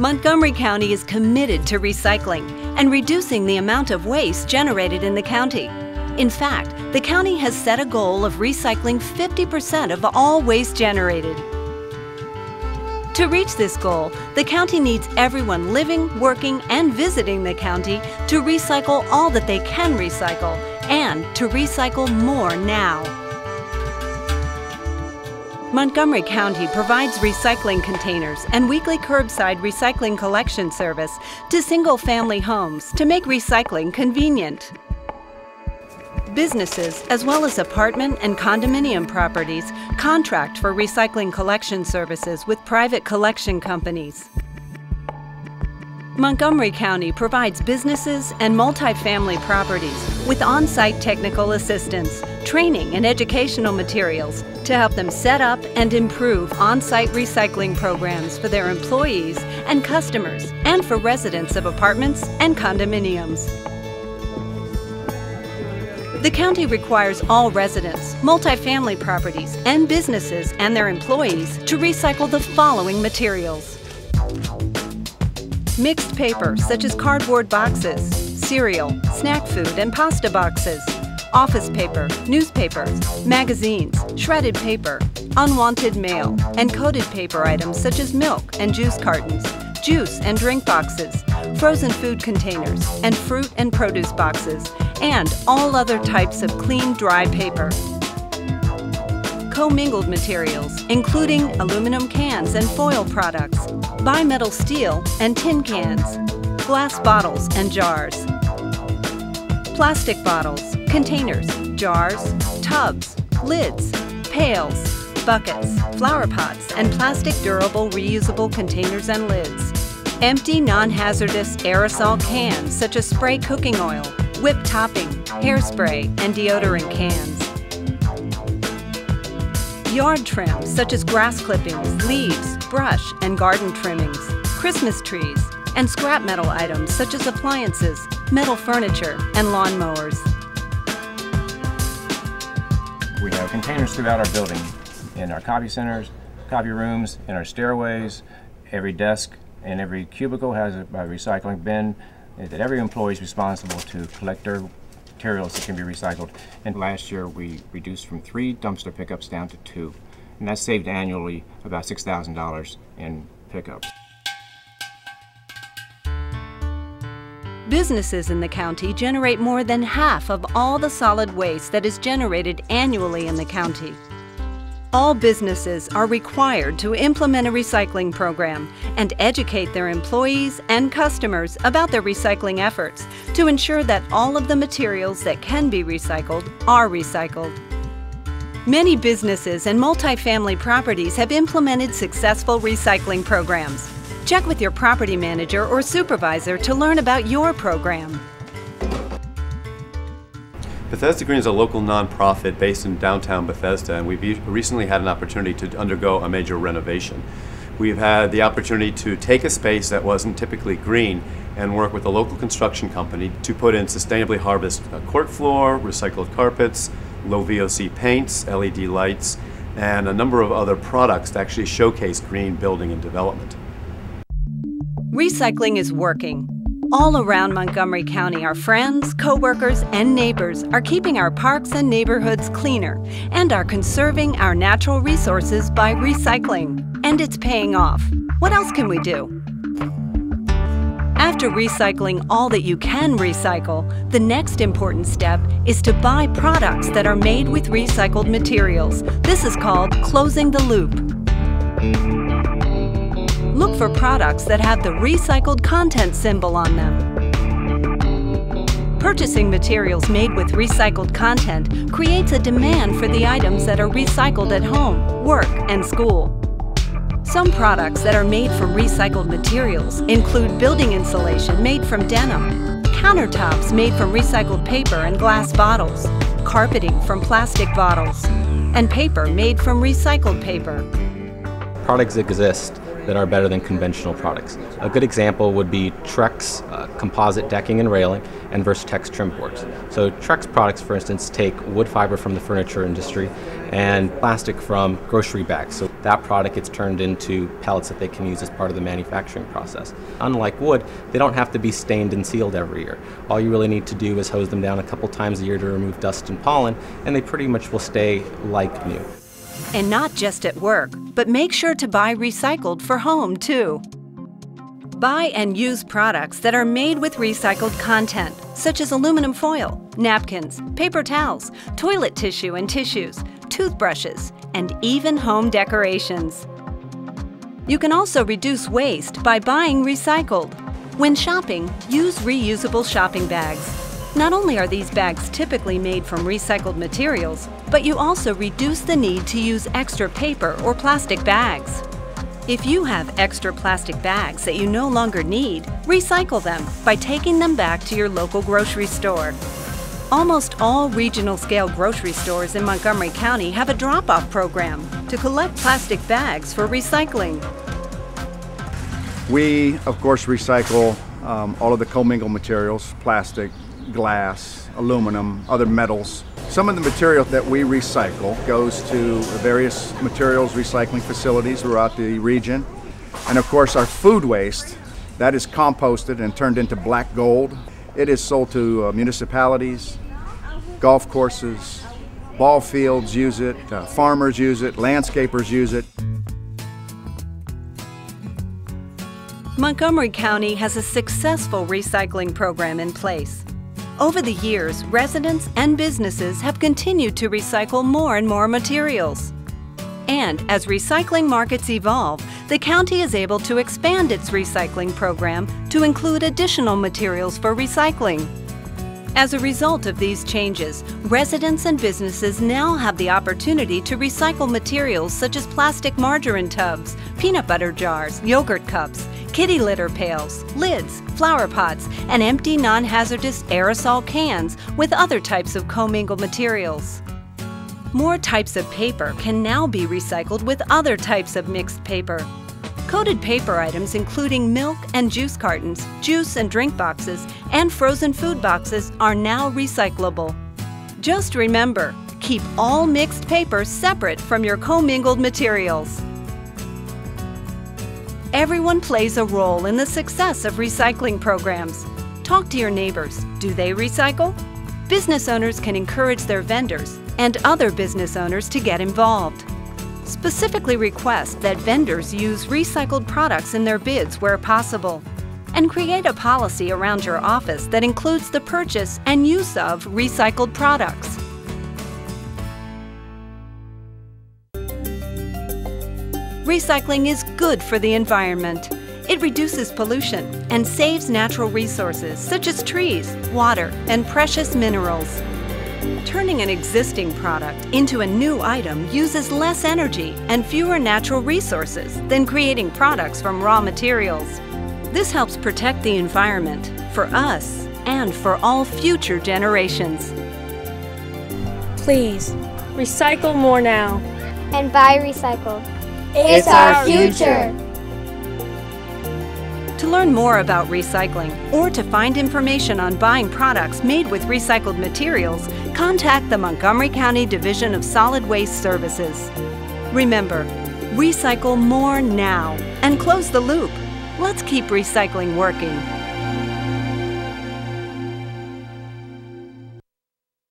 Montgomery County is committed to recycling and reducing the amount of waste generated in the county. In fact, the county has set a goal of recycling 50% of all waste generated. To reach this goal, the county needs everyone living, working, and visiting the county to recycle all that they can recycle and to recycle more now. Montgomery County provides recycling containers and weekly curbside recycling collection service to single-family homes to make recycling convenient. Businesses, as well as apartment and condominium properties, contract for recycling collection services with private collection companies. Montgomery County provides businesses and multifamily properties with on-site technical assistance, training, and educational materials to help them set up and improve on-site recycling programs for their employees and customers and for residents of apartments and condominiums. The county requires all residents, multifamily properties, and businesses and their employees to recycle the following materials: mixed paper such as cardboard boxes, cereal, snack food, and pasta boxes, office paper, newspapers, magazines, shredded paper, unwanted mail, and coated paper items such as milk and juice cartons, juice and drink boxes, frozen food containers, and fruit and produce boxes, and all other types of clean, dry paper. Commingled materials, including aluminum cans and foil products, bimetal steel and tin cans, glass bottles and jars, plastic bottles, containers, jars, tubs, lids, pails, buckets, flower pots, and plastic durable reusable containers and lids. Empty non-hazardous aerosol cans such as spray cooking oil, whipped topping, hairspray, and deodorant cans. Yard trim such as grass clippings, leaves, brush, and garden trimmings, Christmas trees, and scrap metal items such as appliances, metal furniture, and lawnmowers. We have containers throughout our building, in our copy centers, copy rooms, in our stairways. Every desk and every cubicle has a recycling bin that every employee is responsible to collect their materials that can be recycled. And last year we reduced from 3 dumpster pickups down to 2. And that saved annually about $6,000 in pickups. Businesses in the county generate more than half of all the solid waste that is generated annually in the county. All businesses are required to implement a recycling program and educate their employees and customers about their recycling efforts to ensure that all of the materials that can be recycled are recycled. Many businesses and multifamily properties have implemented successful recycling programs. Check with your property manager or supervisor to learn about your program. Bethesda Green is a local nonprofit based in downtown Bethesda, and we've recently had an opportunity to undergo a major renovation. We've had the opportunity to take a space that wasn't typically green and work with a local construction company to put in sustainably harvested court floor, recycled carpets, low VOC paints, LED lights, and a number of other products to actually showcase green building and development. Recycling is working. All around Montgomery County, our friends, co-workers, and neighbors are keeping our parks and neighborhoods cleaner and are conserving our natural resources by recycling. And it's paying off. What else can we do? After recycling all that you can recycle, the next important step is to buy products that are made with recycled materials. This is called closing the loop. Look for products that have the recycled content symbol on them. Purchasing materials made with recycled content creates a demand for the items that are recycled at home, work, and school. Some products that are made from recycled materials include building insulation made from denim, countertops made from recycled paper and glass bottles, carpeting from plastic bottles, and paper made from recycled paper. Products exist that are better than conventional products. A good example would be Trex composite decking and railing and Versatex trim boards. So Trex products, for instance, take wood fiber from the furniture industry and plastic from grocery bags. So that product gets turned into pellets that they can use as part of the manufacturing process. Unlike wood, they don't have to be stained and sealed every year. All you really need to do is hose them down a couple times a year to remove dust and pollen, and they pretty much will stay like new. And not just at work, but make sure to buy recycled for home too. Buy and use products that are made with recycled content, such as aluminum foil, napkins, paper towels, toilet tissue and tissues, toothbrushes, and even home decorations. You can also reduce waste by buying recycled. When shopping, use reusable shopping bags. Not only are these bags typically made from recycled materials, but you also reduce the need to use extra paper or plastic bags. If you have extra plastic bags that you no longer need, recycle them by taking them back to your local grocery store. Almost all regional scale grocery stores in Montgomery County have a drop-off program to collect plastic bags for recycling. We, of course, recycle all of the commingled materials, plastic, glass, aluminum, other metals. Some of the material that we recycle goes to various materials recycling facilities throughout the region. And of course, our food waste, that is composted and turned into black gold. It is sold to municipalities, golf courses, ball fields use it, farmers use it, landscapers use it. Montgomery County has a successful recycling program in place. Over the years, residents and businesses have continued to recycle more and more materials. And as recycling markets evolve, the county is able to expand its recycling program to include additional materials for recycling. As a result of these changes, residents and businesses now have the opportunity to recycle materials such as plastic margarine tubs, peanut butter jars, yogurt cups, kitty litter pails, lids, flower pots, and empty non-hazardous aerosol cans with other types of commingled materials. More types of paper can now be recycled with other types of mixed paper. Coated paper items including milk and juice cartons, juice and drink boxes, and frozen food boxes are now recyclable. Just remember, keep all mixed paper separate from your commingled materials. Everyone plays a role in the success of recycling programs. Talk to your neighbors. Do they recycle? Business owners can encourage their vendors and other business owners to get involved. Specifically request that vendors use recycled products in their bids where possible. And create a policy around your office that includes the purchase and use of recycled products. Recycling is good for the environment. It reduces pollution and saves natural resources such as trees, water, and precious minerals. Turning an existing product into a new item uses less energy and fewer natural resources than creating products from raw materials. This helps protect the environment for us and for all future generations. Please, recycle more now. And buy recycled. It's our future. To learn more about recycling or to find information on buying products made with recycled materials, contact the Montgomery County Division of Solid Waste Services. Remember, recycle more now and close the loop. Let's keep recycling working.